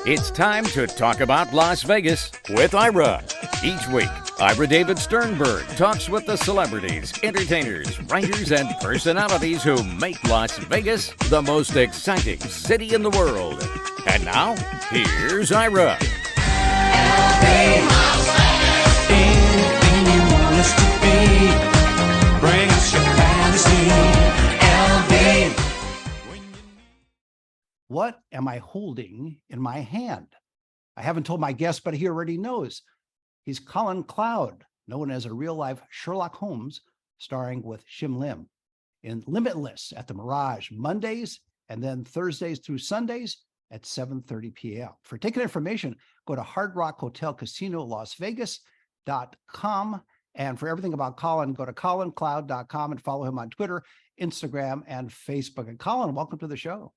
It's time to talk about Las Vegas with Ira. Each week, Ira David Sternberg talks with the celebrities, entertainers, writers, and personalities who make Las Vegas the most exciting city in the world. And now, here's Ira. Anything you want us to be, bring us your fantasy, LV. What am I holding in my hand? I haven't told my guest, but he already knows. He's Colin Cloud, known as a real-life Sherlock Holmes, starring with Shim Lim in Limitless at the Mirage, Mondays and then Thursdays through Sundays at 7:30 p.m. For ticket information, go to Hard Rock Hotel Casino Las Vegas.com. And for everything about Colin, go to colincloud.com and follow him on Twitter, Instagram, and Facebook. And Colin, welcome to the show.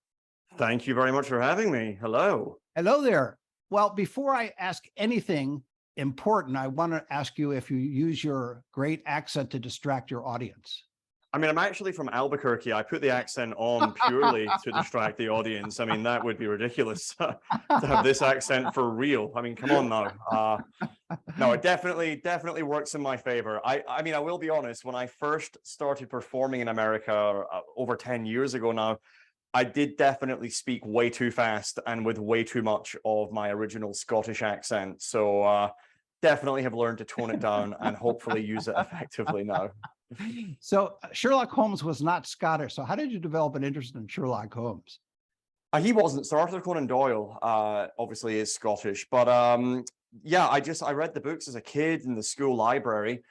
Thank you very much for having me. Hello. Hello there. Well, before I ask anything important, I want to ask you if you use your great accent to distract your audience. I mean, I'm actually from Albuquerque. I put the accent on purely to distract the audience. I mean, that would be ridiculous to have this accent for real. I mean, come on now. No, it definitely works in my favor. I mean, I will be honest, when I first started performing in America over 10 years ago now, I did definitely speak way too fast and with way too much of my original Scottish accent. So definitely have learned to tone it down and hopefully use it effectively now. So Sherlock Holmes was not Scottish. So how did you develop an interest in Sherlock Holmes? He wasn't. Sir Arthur Conan Doyle obviously is Scottish, but yeah, I read the books as a kid in the school library.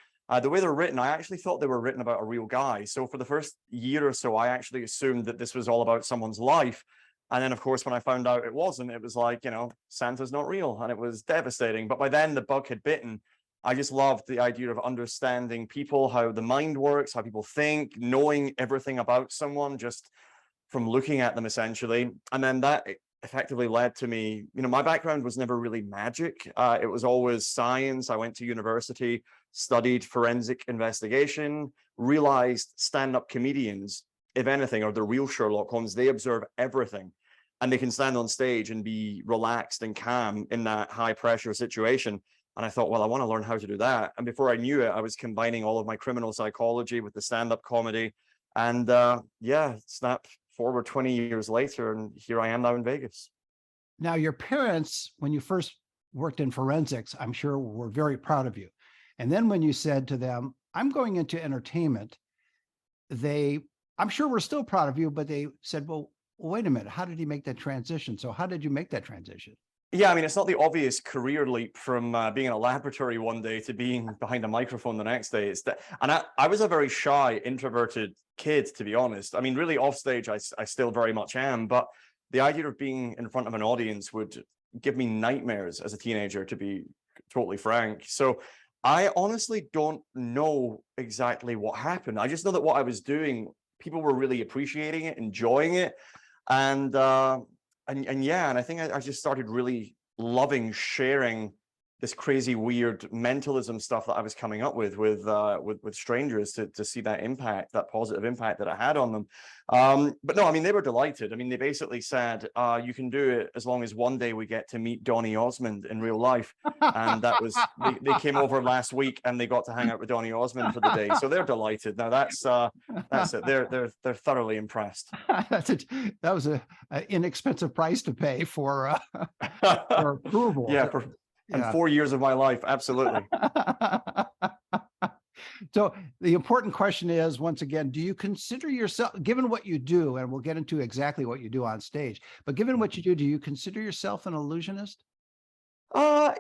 The way they're written, I actually thought they were written about a real guy. So for the first year or so, I actually assumed that this was all about someone's life. And then, of course, when I found out it wasn't, it was like, you know, Santa's not real. And it was devastating. But by then, the bug had bitten. I just loved the idea of understanding people, how the mind works, how people think, knowing everything about someone just from looking at them, essentially. And then that effectively led to me, you know, my background was never really magic. It was always science. I went to university, studied forensic investigation, realized stand-up comedians, if anything, are the real Sherlock Holmes. They observe everything and they can stand on stage and be relaxed and calm in that high pressure situation. And I thought, well, I want to learn how to do that. And before I knew it, I was combining all of my criminal psychology with the stand-up comedy. And yeah, snap forward 20 years later, and here I am now in Vegas. Now, your parents, when you first worked in forensics, I'm sure were very proud of you. And then when you said to them, I'm going into entertainment, I'm sure we're still proud of you, but they said, well, wait a minute, how did he make that transition? So how did you make that transition? Yeah, I mean, it's not the obvious career leap from being in a laboratory one day to being behind a microphone the next day. And I was a very shy, introverted kid, to be honest. I mean, really off stage, I still very much am. But the idea of being in front of an audience would give me nightmares as a teenager, to be totally frank. So I honestly don't know exactly what happened. I just know that what I was doing, people were really appreciating it, enjoying it. And yeah, and I think I just started really loving sharing this crazy, weird mentalism stuff that I was coming up with strangers to see that impact, that positive impact that I had on them. But no, I mean, they were delighted. I mean, they basically said, you can do it as long as one day we get to meet Donny Osmond in real life. And that was, they came over last week and they got to hang out with Donny Osmond for the day. So they're delighted. Now that's it. They're thoroughly impressed. That was an inexpensive price to pay for approval. Yeah. And 4 years of my life, absolutely. So the important question is, once again, do you consider yourself, given what you do, and we'll get into exactly what you do on stage, but given what you do you consider yourself an illusionist? I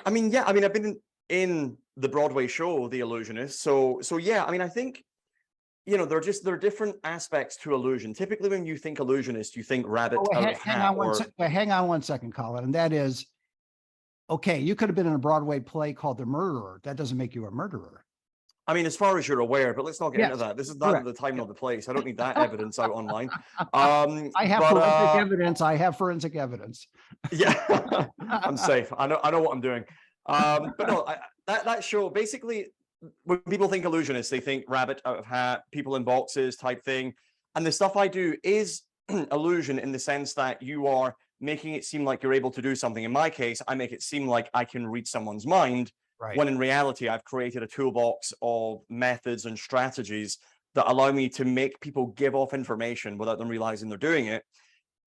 mean, yeah, I mean, I've been in the Broadway show, The Illusionist. So yeah, I mean, I think, you know, there are different aspects to illusion. Typically, when you think illusionist, you think rabbit out of hat. Hang on one second, Colin, and that is, okay, you could have been in a Broadway play called The Murderer. That doesn't make you a murderer. I mean, as far as you're aware, but let's not get Yes, into that. This is not the time or the place. I don't need that evidence out online. I have forensic evidence. I have forensic evidence. Yeah, I'm safe. I know what I'm doing. But no, that show, basically, when people think illusionist, they think rabbit out of hat, people in boxes type thing. And the stuff I do is illusion in the sense that you are making it seem like you're able to do something. In my case, I make it seem like I can read someone's mind, Right. when in reality, I've created a toolbox of methods and strategies that allow me to make people give off information without them realizing they're doing it.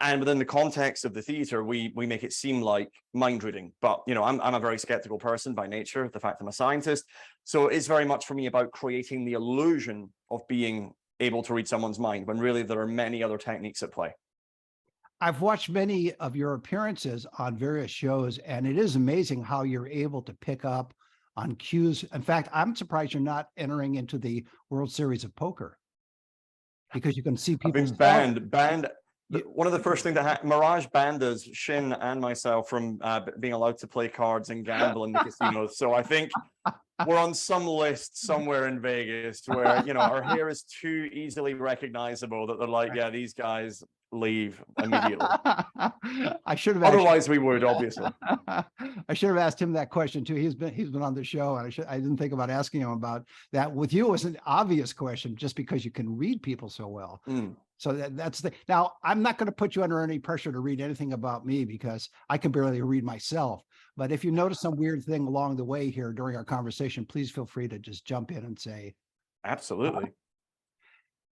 And within the context of the theater, we make it seem like mind reading. But, you know, I'm a very skeptical person by nature, the fact I'm a scientist. So it's very much for me about creating the illusion of being able to read someone's mind, when really there are many other techniques at play. I've watched many of your appearances on various shows, and it is amazing how you're able to pick up on cues. In fact, I'm surprised you're not entering into the World Series of Poker, because you can see I've people. been banned. One of the first things that happened, Mirage banned us, Shin and myself, from being allowed to play cards and gamble in the casinos. So I think we're on some list somewhere in Vegas where, you know, our hair is too easily recognizable that they're like, yeah, these guys leave immediately. I should have asked, Otherwise, we would, obviously. I should have asked him that question too. He's been on the show, and I didn't think about asking him about that. With you, it was an obvious question, just because you can read people so well. So that's the. Now, I'm not going to put you under any pressure to read anything about me, because I can barely read myself. But if you notice some weird thing along the way here during our conversation, please feel free to just jump in and say. Absolutely.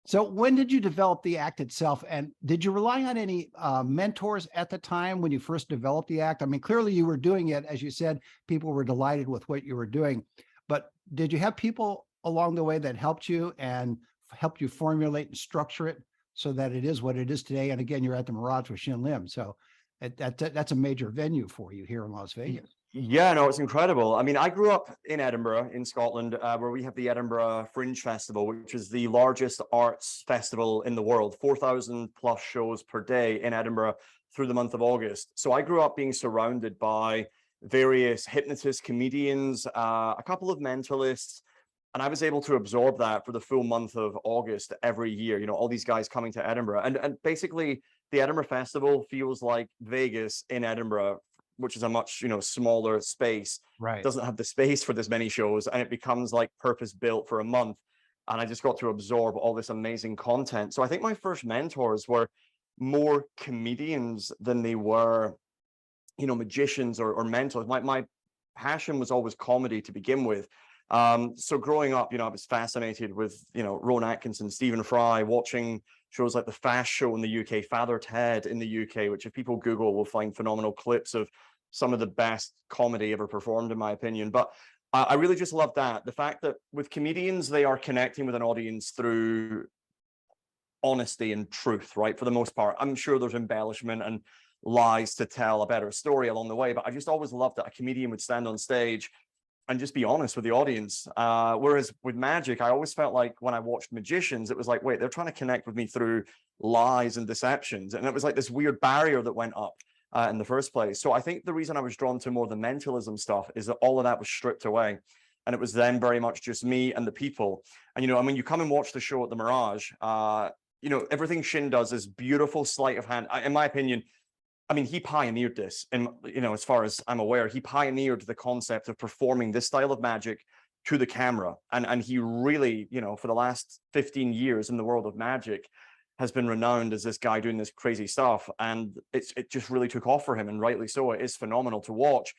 So when did you develop the act itself? And did you rely on any mentors at the time when you first developed the act? I mean, clearly you were doing it. As you said, people were delighted with what you were doing. But did you have people along the way that helped you and helped you formulate and structure it so that it is what it is today? And again, you're at the Mirage with Shin Lim. So that's a major venue for you here in Las Vegas. Yeah, no, it's incredible. I mean, I grew up in Edinburgh, in Scotland, where we have the Edinburgh Fringe Festival, which is the largest arts festival in the world, 4,000 plus shows per day in Edinburgh through the month of August. So I grew up being surrounded by various hypnotists, comedians, a couple of mentalists, and I was able to absorb that for the full month of August every year. You know, all these guys coming to Edinburgh, and basically the Edinburgh Festival feels like Vegas in Edinburgh, which is a much, you know, smaller space. Right. Doesn't have the space for this many shows, and it becomes like purpose built for a month. And I just got to absorb all this amazing content. So I think my first mentors were more comedians than they were, you know, magicians or mentors. My passion was always comedy to begin with. So growing up, you know, I was fascinated with, you know, Rowan Atkinson, Stephen Fry, watching shows like The Fast Show in the UK, Father Ted in the UK, which if people Google will find phenomenal clips of some of the best comedy ever performed, in my opinion. But I really just love that. The fact that with comedians, they are connecting with an audience through honesty and truth, right? For the most part. I'm sure there's embellishment and lies to tell a better story along the way, but I just always loved that a comedian would stand on stage and just be honest with the audience. Whereas with magic, I always felt like when I watched magicians, it was like, wait, they're trying to connect with me through lies and deceptions. And it was like this weird barrier that went up in the first place. So I think the reason I was drawn to more the mentalism stuff is that all of that was stripped away. And it was then very much just me and the people. And, you know, I mean, you come and watch the show at the Mirage, you know, everything Shin does is beautiful sleight of hand. In my opinion, I mean, he pioneered this, and, you know, as far as I'm aware, he pioneered the concept of performing this style of magic to the camera. And he really, you know, for the last 15 years in the world of magic has been renowned as this guy doing this crazy stuff. And it just really took off for him, and rightly so. It is phenomenal to watch.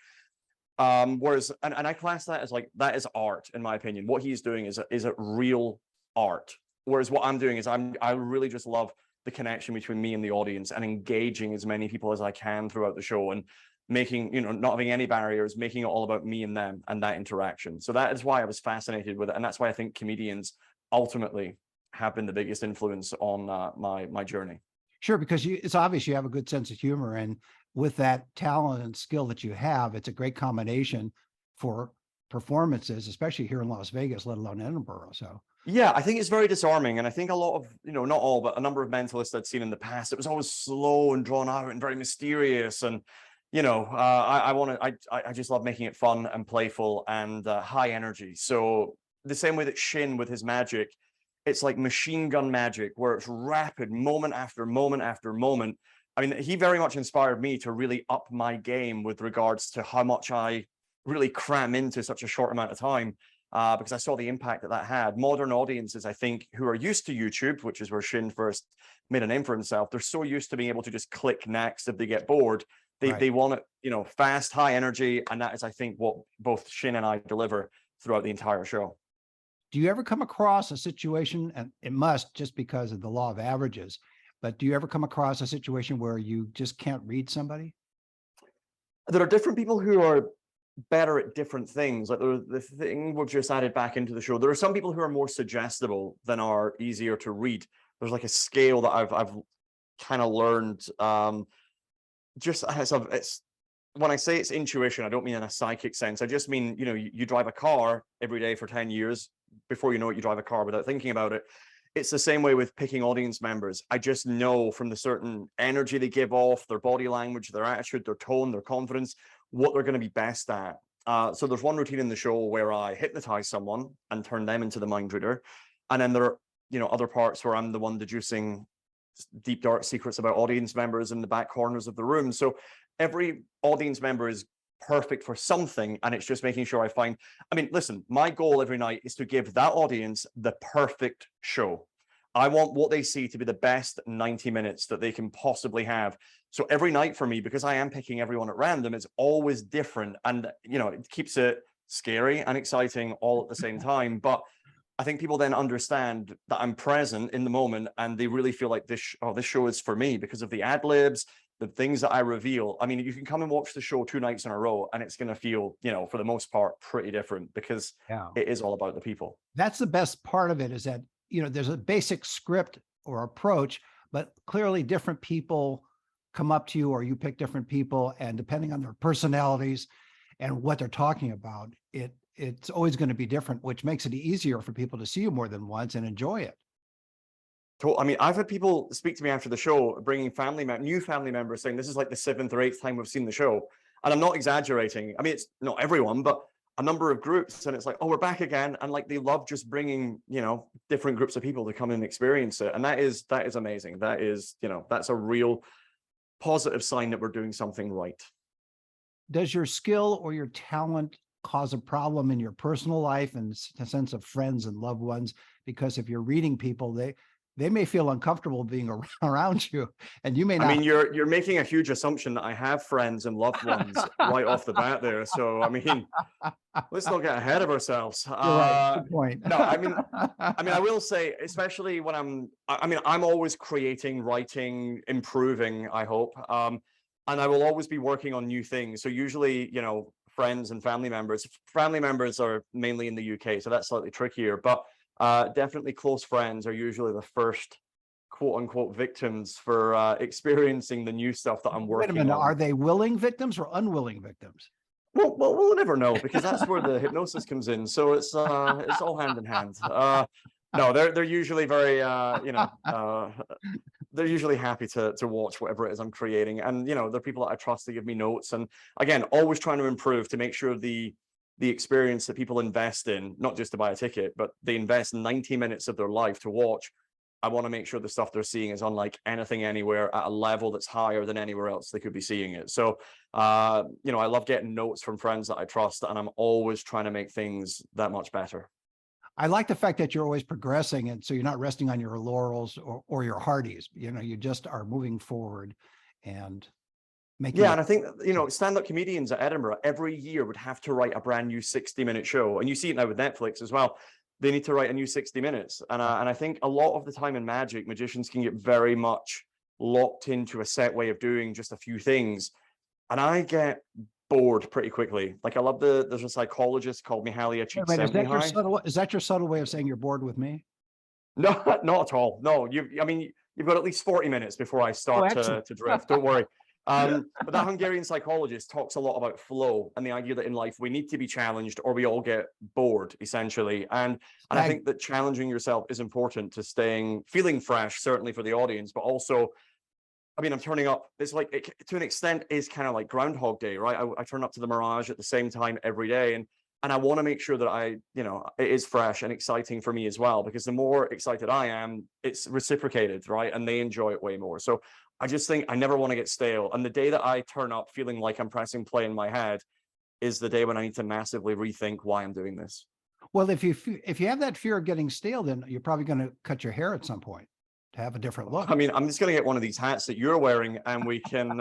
Whereas, and I class that as like, that is art, in my opinion. What he's doing is a real art. Whereas what I'm doing is I really just love the connection between me and the audience and engaging as many people as I can throughout the show and making, you know, not having any barriers, making it all about me and them and that interaction. So that is why I was fascinated with it. And that's why I think comedians ultimately have been the biggest influence on my journey. Sure, because it's obvious you have a good sense of humor, and with that talent and skill that you have, it's a great combination for performances, especially here in Las Vegas, let alone Edinburgh. So yeah, I think it's very disarming. And I think a lot of, you know, not all, but a number of mentalists I'd seen in the past, it was always slow and drawn out and very mysterious. And, you know, I just love making it fun and playful and high energy. So the same way that Shin with his magic, it's like machine gun magic, where it's rapid moment after moment after moment. I mean, he very much inspired me to really up my game with regards to how much I really cram into such a short amount of time. because I saw the impact that that had. Modern audiences, I think, who are used to YouTube, which is where Shin first made a name for himself, they're so used to being able to just click next if they get bored. They want it, you know, fast, high energy, and that is, I think, what both Shin and I deliver throughout the entire show. Do you ever come across a situation, and it must just because of the law of averages, but do you ever come across a situation where you just can't read somebody? There are different people who are better at different things. Like the thing we've just added back into the show, there are some people who are more suggestible than are easier to read. There's like a scale that I've kind of learned. Just as it's when I say it's intuition, I don't mean in a psychic sense. I just mean, you know, you drive a car every day for 10 years. Before you know it, you drive a car without thinking about it. It's the same way with picking audience members. I just know from the certain energy they give off, their body language, their attitude, their tone, their confidence, what they're going to be best at. So there's one routine in the show where I hypnotize someone and turn them into the mind reader. And then there are, you know, other parts where I'm the one deducing deep, dark secrets about audience members in the back corners of the room. So every audience member is perfect for something, and it's just making sure I mean, listen, my goal every night is to give that audience the perfect show. I want what they see to be the best 90 minutes that they can possibly have. So every night for me, because I am picking everyone at random, it's always different, and you know, it keeps it scary and exciting all at the same time. But I think people then understand that I'm present in the moment, and they really feel like this show is for me because of the ad libs, the things that I reveal. I mean, you can come and watch the show 2 nights in a row, and it's going to feel, you know, for the most part, pretty different because it is all about the people. That's the best part of it, is that, you know, there's a basic script or approach, but clearly different people come up to you, or you pick different people, and depending on their personalities and what they're talking about, it's always going to be different, which makes it easier for people to see you more than once and enjoy it. I mean, I've had people speak to me after the show, bringing new family members, saying this is like the 7th or 8th time we've seen the show. And I'm not exaggerating. I mean, it's not everyone, but a number of groups. And it's like, oh, we're back again. And like, they love just bringing, you know, different groups of people to come and experience it. And that is amazing. That is, you know, that's a real positive sign that we're doing something right. Does your skill or your talent cause a problem in your personal life and a sense of friends and loved ones? Because if you're reading people, they may feel uncomfortable being around you, and you may not. I mean, you're making a huge assumption that I have friends and loved ones right off the bat there. So, I mean, let's not get ahead of ourselves. Right. Good point. No, I mean, I will say, especially when I'm always creating, writing, improving, I hope. And I will always be working on new things. So usually, you know, friends and family members are mainly in the UK, so that's slightly trickier, but definitely close friends are usually the first quote unquote victims for experiencing the new stuff that I'm working on. Wait a minute, are they willing victims or unwilling victims? Well, we'll never know, because that's where the hypnosis comes in. So it's all hand in hand. No, they're usually very they're usually happy to watch whatever it is I'm creating, and you know, they're people that I trust to give me notes, and again, always trying to improve to make sure the experience that people invest in, not just to buy a ticket, but they invest 90 minutes of their life to watch. I want to make sure the stuff they're seeing is unlike anything anywhere, at a level that's higher than anywhere else they could be seeing it. So, you know, I love getting notes from friends that I trust, and I'm always trying to make things that much better. I like the fact that you're always progressing, and so you're not resting on your laurels or your Hardees. You know, you just are moving forward and making. Yeah, and I think, you know, stand-up comedians at Edinburgh every year would have to write a brand new 60-minute show, and you see it now with Netflix as well. They need to write a new 60 minutes, and I think a lot of the time in magic, magicians can get very much locked into a set way of doing just a few things, and I get bored pretty quickly. Like, I love there's a psychologist called Mihaly Csikszentmihalyi. Is that your subtle way of saying you're bored with me? No, not at all. No, you've got at least 40 minutes before I start to drift. Don't worry. But that Hungarian psychologist talks a lot about flow and the idea that in life we need to be challenged or we all get bored, essentially. And I think that challenging yourself is important to feeling fresh, certainly for the audience, but also, I mean, I'm turning up, it's like, to an extent, is kind of like Groundhog Day, right? I turn up to the Mirage at the same time every day, and I want to make sure that it is fresh and exciting for me as well, because the more excited I am, it's reciprocated, right? And they enjoy it way more. So I just think I never want to get stale. And the day that I turn up feeling like I'm pressing play in my head is the day when I need to massively rethink why I'm doing this. Well, if you have that fear of getting stale, then you're probably going to cut your hair at some point to have a different look. I mean, I'm just gonna get one of these hats that you're wearing, and we can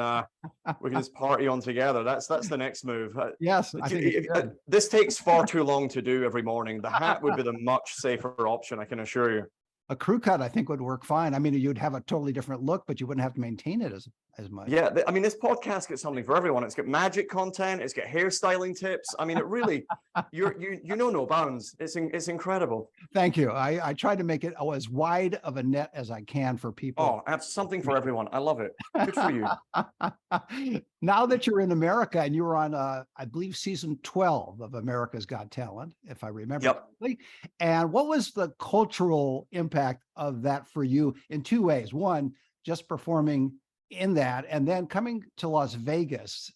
just party on together. That's the next move. Yes, I think it's good. This takes far too long to do every morning. The hat would be the much safer option, I can assure you. A crew cut, I think, would work fine. I mean, you'd have a totally different look, but you wouldn't have to maintain it as much. Yeah, I mean, this podcast gets something for everyone. It's got magic content. It's got hairstyling tips. I mean, it really, you know no bounds. It's incredible. Thank you. I tried to make it as wide of a net as I can for people. Oh, that's something for everyone. I love it. Good for you. Now that you're in America and you were on, I believe, season 12 of America's Got Talent, if I remember correctly. And what was the cultural impact of that for you in two ways? One, just performing in that, and then coming to Las Vegas.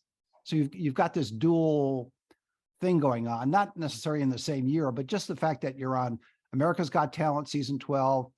So you've got this dual thing going on, not necessarily in the same year, but just the fact that you're on America's Got Talent season 12.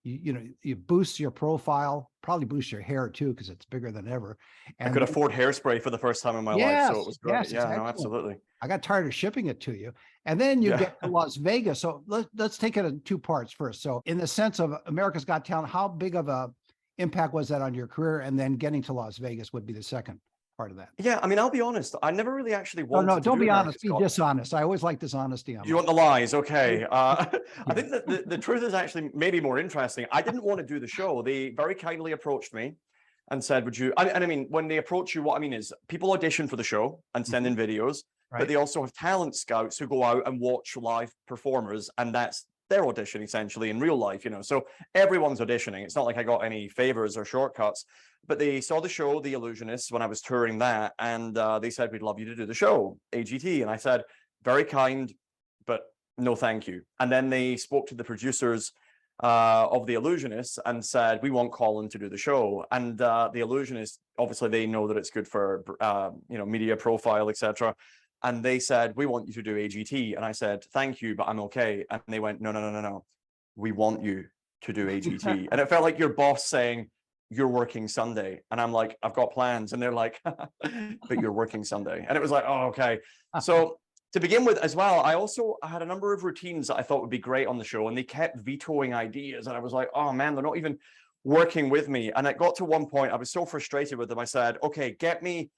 You boost your profile, probably boost your hair too, because it's bigger than ever. And I could afford hairspray for the first time in my life, so it was great. Yes, yeah, no, excellent. absolutely. I got tired of shipping it to you. And then you get to Las Vegas. So let's take it in two parts first. So in the sense of America's Got Talent, how big of a impact was that on your career? And then getting to Las Vegas would be the second part of that. Yeah, I mean, I'll be honest. I never really actually wanted No, to don't do be honest. America's Be Got dishonest. I always like dishonesty. You want the lies? Okay. I think that the truth is actually maybe more interesting. I didn't want to do the show. They very kindly approached me and said, would you, and I mean, when they approach you, what I mean is people audition for the show and send in videos, but they also have talent scouts who go out and watch live performers, and that's their audition essentially in real life, so everyone's auditioning. It's not like I got any favors or shortcuts, but they saw the show, The Illusionists, when I was touring that, and they said, we'd love you to do the show, AGT. And I said, very kind, but no thank you. And then they spoke to the producers of The Illusionists and said, we want Colin to do the show. And The Illusionists, obviously they know that it's good for media profile, etc. And they said, we want you to do AGT. And I said, thank you, but I'm okay. And they went, no. We want you to do AGT. And it felt like your boss saying, you're working Sunday. And I'm like, I've got plans. And they're like, but you're working Sunday. And it was like, oh, okay. So to begin with as well, I had a number of routines that I thought would be great on the show. And they kept vetoing ideas. And I was like, oh man, they're not even working with me. And it got to one point, I was so frustrated with them. I said, okay, get me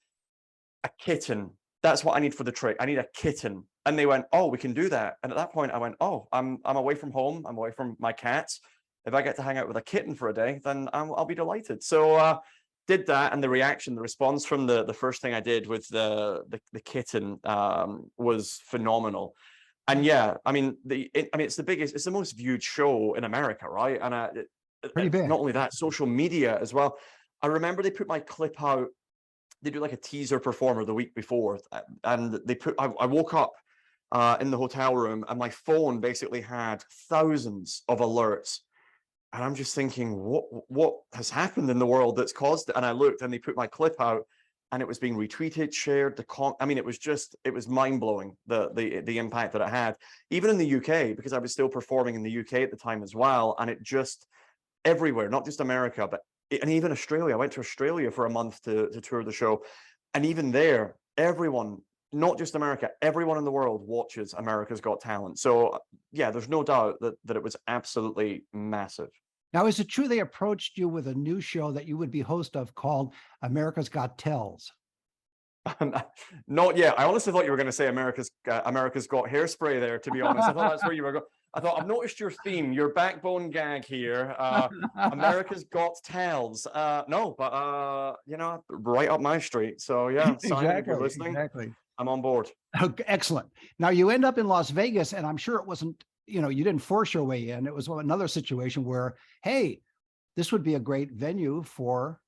a kitten. That's what I need for the trick. I need a kitten. And they went, oh, we can do that. And at that point I went, oh, I'm away from home. I'm away from my cats. If I get to hang out with a kitten for a day, then I'll be delighted. So did that, and the response from the first thing I did with the kitten was phenomenal. And yeah, I mean, it's the most viewed show in America, right? And pretty big. Not only that, social media as well. I remember they put my clip out. They do like a teaser performer the week before, and I woke up in the hotel room, and my phone basically had thousands of alerts. And I'm just thinking, what has happened in the world that's caused it? And I looked, and they put my clip out, and it was being retweeted, shared. I mean, it was mind blowing the impact that it had, even in the UK, because I was still performing in the UK at the time as well. And it just everywhere, not just America, and even Australia. I went to Australia for a month to tour the show, and even there, everyone, not just America, everyone in the world watches America's Got Talent. So yeah, there's no doubt that it was absolutely massive. Now, is it true they approached you with a new show that you would be host of called America's Got Tells? Not yet. I honestly thought you were going to say America's Got Hairspray there, to be honest. I thought that's where you were going. I thought, I've noticed your theme, your backbone gag here. America's Got Tells. No, but right up my street. So yeah, Simon, if you're listening, I'm on board. Okay, excellent. Now you end up in Las Vegas, and I'm sure it wasn't, you didn't force your way in. It was another situation where, hey, this would be a great venue for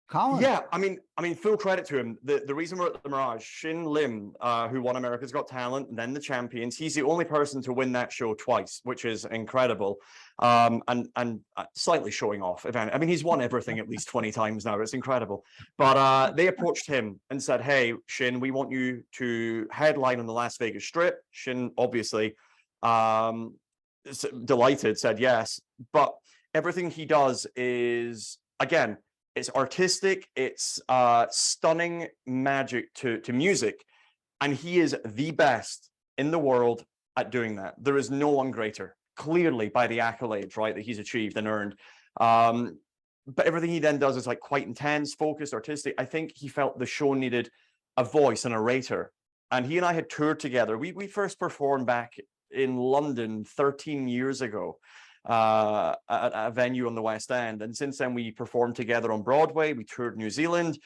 Colin. Yeah, I mean, full credit to him. The reason we're at the Mirage, Shin Lim, who won America's Got Talent and then the Champions, he's the only person to win that show twice, which is incredible. And slightly showing off. I mean, he's won everything at least 20 times now. It's incredible. But they approached him and said, hey, Shin, we want you to headline on the Las Vegas Strip. Shin, obviously, delighted, said yes. But everything he does is, again, it's artistic, it's stunning magic to music, and he is the best in the world at doing that. There is no one greater, clearly by the accolades, right, that he's achieved and earned. But everything he then does is like quite intense, focused, artistic. I think he felt the show needed a voice, an orator. And he and I had toured together. We first performed back in London 13 years ago at a venue on the West End. And since then, we performed together on Broadway. We toured New Zealand.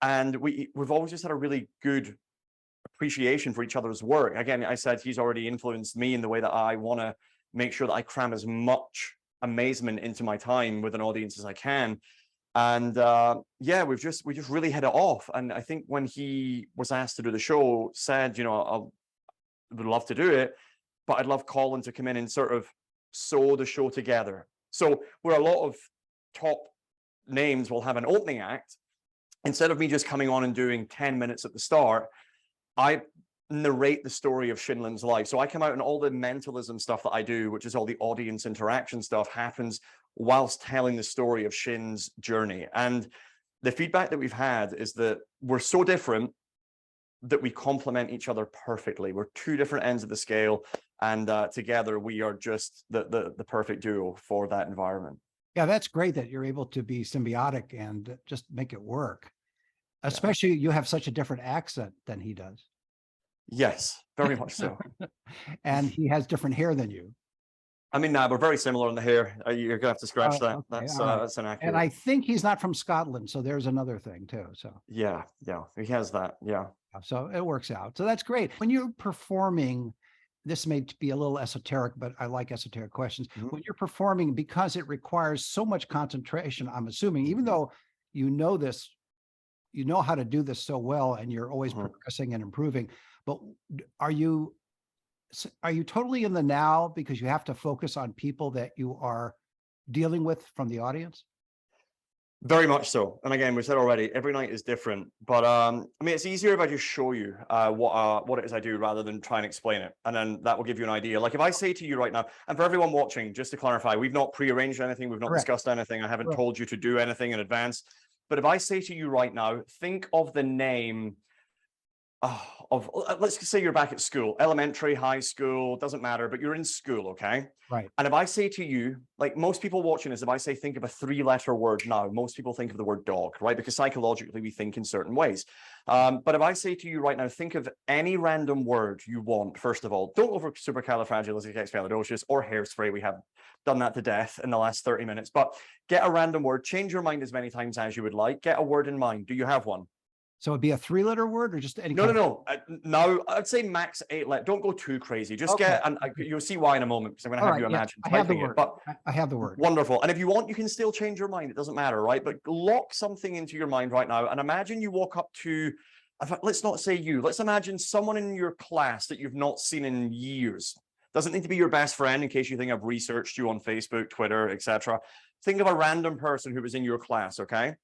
And we've always just had a really good appreciation for each other's work. Again, I said he's already influenced me in the way that I want to make sure that I cram as much amazement into my time with an audience as I can. And yeah, we just really hit it off. And I think when he was asked to do the show, said, you know, I would love to do it, but I'd love Colin to come in and sort of sew the show together. So where a lot of top names will have an opening act, instead of me just coming on and doing 10 minutes at the start, I narrate the story of Shin Lim's life. So I come out and all the mentalism stuff that I do, which is all the audience interaction stuff, happens whilst telling the story of Shin's journey. And the feedback that we've had is that we're so different that we complement each other perfectly. We're two different ends of the scale, and together we are just the perfect duo for that environment. Yeah, that's great that you're able to be symbiotic and just make it work. Especially you have such a different accent than he does. Yes, very much so. And he has different hair than you. I mean, we're very similar in the hair. You're gonna have to scratch that. Okay, That's all right. that's an accurate. And I think he's not from Scotland, so there's another thing too. So yeah, he has that. Yeah. so it works out. So that's great. When you're performing, this may be a little esoteric, but I like esoteric questions. Mhm. When you're performing, because it requires so much concentration, I'm assuming, even though you know this, you know how to do this so well, and you're always Mhm. progressing and improving, but are you totally in the now because you have to focus on people that you are dealing with from the audience? Very much so. And again, we said already, every night is different. But I mean, it's easier if I just show you what it is I do rather than try and explain it. And then that will give you an idea. Like if I say to you right now, and for everyone watching, just to clarify, we've not prearranged anything, we've not Correct. discussed anything. I haven't Correct. told you to do anything in advance. But if I say to you right now, think of the name of, let's say you're back at school, elementary, high school, doesn't matter, but you're in school, okay? Right. And if I say to you, like most people watching this, if I say, think of a 3-letter word now, most people think of the word dog, right? Because psychologically we think in certain ways. But if I say to you right now, think of any random word you want, first of all, don't go for supercalifragilisticexpialidocious or hairspray. We have done that to death in the last 30 minutes, but get a random word, change your mind as many times as you would like, get a word in mind. Do you have one? So it'd be a 3-letter word or just any No, kind no, no. Now I'd say max 8 letters. Don't go too crazy. Just Okay. get, and you'll see why in a moment, because I'm going to All have you right, yeah, imagine I have the typing it. word. But I have the word. wonderful. And if you want, you can still change your mind. It doesn't matter, right? But lock something into your mind right now. And imagine you walk up to, let's not say you, let's imagine someone in your class that you've not seen in years. Doesn't need to be your best friend in case you think I've researched you on Facebook, Twitter, etc. Think of a random person who was in your class, okay?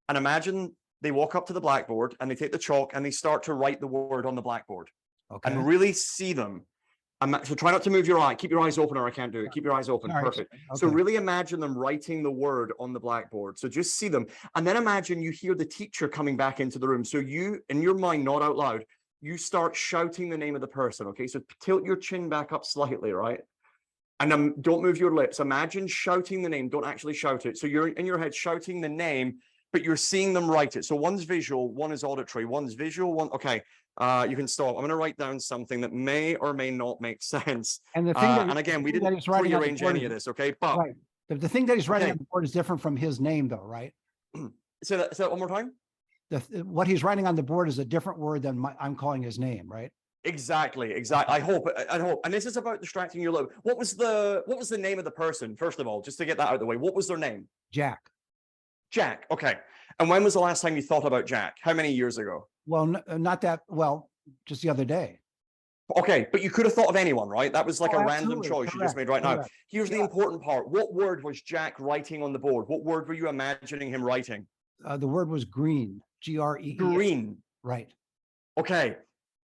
And imagine they walk up to the blackboard and they take the chalk and they start to write the word on the blackboard. Okay. And really see them. So try not to move your eye. Keep your eyes open or I can't do it. Keep your eyes open. Sorry. Perfect. Okay. So really imagine them writing the word on the blackboard. So just see them. And then imagine you hear the teacher coming back into the room. So you, in your mind, not out loud, you start shouting the name of the person. Okay. So tilt your chin back up slightly, right? And don't move your lips. Imagine shouting the name. Don't actually shout it. So you're in your head shouting the name, but you're seeing them write it. So one's visual, one is auditory, one's visual, one, okay. You can stop. I'm going to write down something that may or may not make sense. And the thing that, and again, we the thing that didn't he's writing on the prearrange board any is- of this, okay? But right. The thing that he's writing Okay. on the board is different from his name though, right? say that one more time. What he's writing on the board is a different word than I'm calling his name, right? Exactly. I hope. And this is about distracting your load. What was the name of the person, first of all, just to get that out of the way? What was their name? Jack. Jack. Okay. And when was the last time you thought about Jack? How many years ago? Well, not that, well, just the other day. Okay, but you could have thought of anyone, right? That was like Oh, a random absolutely. choice you just Correct, made right now. correct. Here's the Yeah. important part. What word was Jack writing on the board? What word were you imagining him writing? The word was green, Green. Green. Right. Okay.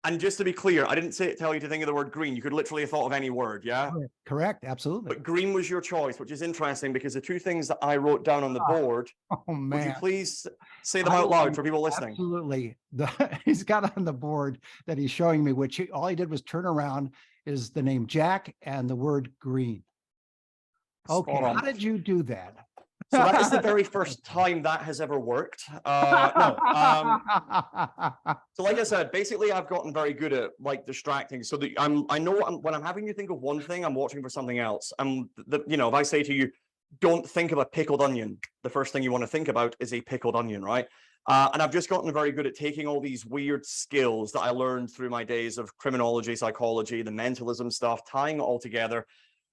And just to be clear, I didn't tell you to think of the word green. You could literally have thought of any word, yeah? Correct. Absolutely. But green was your choice, which is interesting because the two things that I wrote down on the board, Oh would you man. please say them out loud for people listening? Absolutely. He's got on the board that he's showing me, which all he did was turn around is the name Jack and the word green. Okay, Spot on. how did you do that? So that is the very first time that has ever worked. So like I said, basically I've gotten very good at like distracting. So that I know when I'm having you think of one thing, I'm watching for something else. And if I say to you, don't think of a pickled onion, the first thing you want to think about is a pickled onion, right? And I've just gotten very good at taking all these weird skills that I learned through my days of criminology, psychology, the mentalism stuff, tying it all together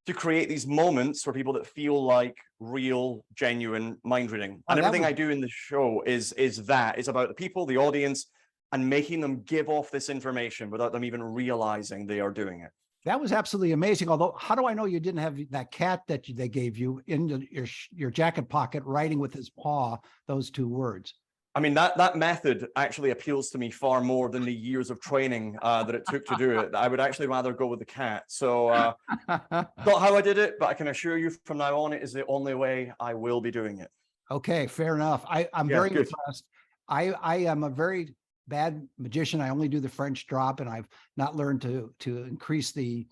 to create these moments for people that feel like real, genuine mind reading. And everything I do in the show is about the people, the audience, and making them give off this information without them even realizing they are doing it. That was absolutely amazing. Although, how do I know you didn't have that cat that they gave you in your jacket pocket, writing with his paw those two words? I mean, that method actually appeals to me far more than the years of training that it took to do it. I would actually rather go with the cat. So not how I did it, but I can assure you from now on, it is the only way I will be doing it. Okay, fair enough. I'm very impressed. I am a very bad magician. I only do the French drop, and I've not learned to increase the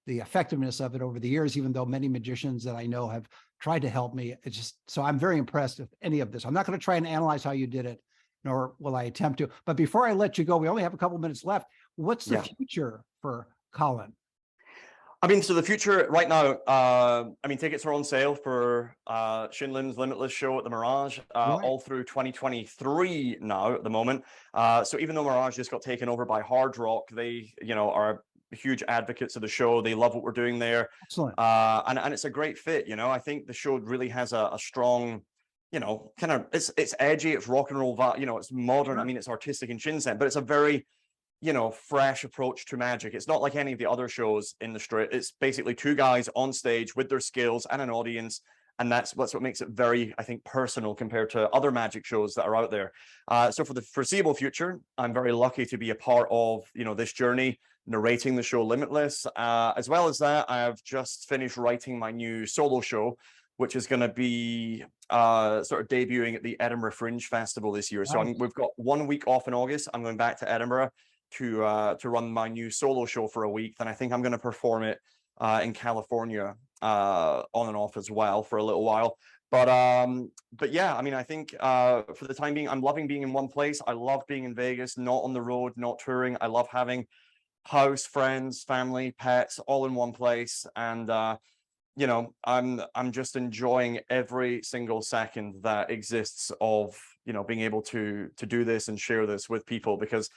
effectiveness of it over the years, even though many magicians that I know have tried to help me. It's just, so I'm very impressed with any of this. I'm not going to try and analyze how you did it, nor will I attempt to. But before I let you go, we only have a couple minutes left. What's the future for Colin? I mean, so the future right now, tickets are on sale for Shin Lim's Limitless show at the Mirage all through 2023 now at the moment. So even though Mirage just got taken over by Hard Rock, they, are huge advocates of the show. They love what we're doing there. Excellent. And it's a great fit. I think the show really has a strong, kind of, it's edgy, it's rock and roll, it's modern. I mean, it's artistic in Shinsen, but it's a very, fresh approach to magic. It's not like any of the other shows in the strip. It's basically two guys on stage with their skills and an audience. And that's what makes it very, I think, personal compared to other magic shows that are out there. So for the foreseeable future, I'm very lucky to be a part of, this journey, narrating the show Limitless. As well as that, I've just finished writing my new solo show, which is going to be sort of debuting at the Edinburgh Fringe Festival this year. So we've got 1 week off in August. I'm going back to Edinburgh to run my new solo show for a week. Then I think I'm going to perform it in California on and off as well for a little while. But yeah, I mean, I think for the time being, I'm loving being in one place. I love being in Vegas, not on the road, not touring. I love having house, friends, family, pets, all in one place. And I'm just enjoying every single second that exists of being able to do this and share this with people, because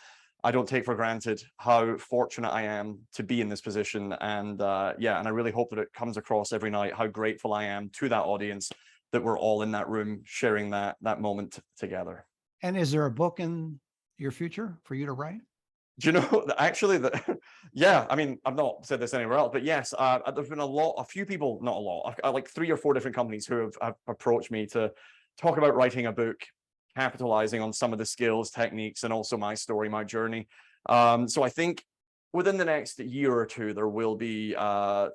I don't take for granted how fortunate I am to be in this position. And and I really hope that it comes across every night how grateful I am to that audience that we're all in that room sharing that moment together. And is there a book in your future for you to write? Do you know, actually, I mean, I've not said this anywhere else, but yes, there's been a few people, not a lot, like 3 or 4 different companies who have approached me to talk about writing a book, capitalizing on some of the skills, techniques, and also my story, my journey. So I think within the next year or two, there will be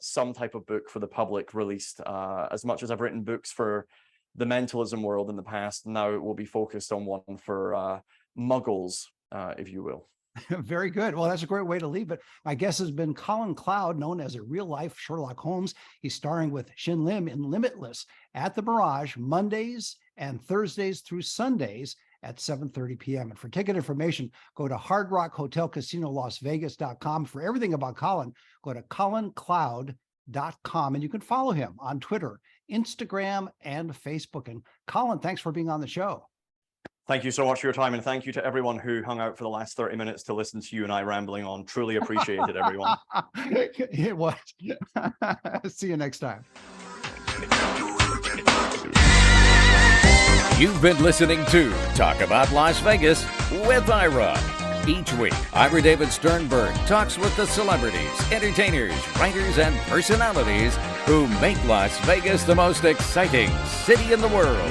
some type of book for the public released. As much as I've written books for the mentalism world in the past, now it will be focused on one for muggles, if you will. Very good. Well, that's a great way to leave it. My guest has been Colin Cloud, known as a real-life Sherlock Holmes. He's starring with Shin Lim in Limitless at the Mirage Mondays and Thursdays through Sundays at 7:30 p.m. And for ticket information, go to Hard Rock Hotel Casino Las Vegas.com. For everything about Colin, go to ColinCloud.com, and you can follow him on Twitter, Instagram, and Facebook. And Colin, thanks for being on the show. Thank you so much for your time, and thank you to everyone who hung out for the last 30 minutes to listen to you and I rambling on. Truly appreciate it, everyone. It was. See you next time. You've been listening to Talk About Las Vegas with Ira. Each week, Ira David Sternberg talks with the celebrities, entertainers, writers, and personalities who make Las Vegas the most exciting city in the world.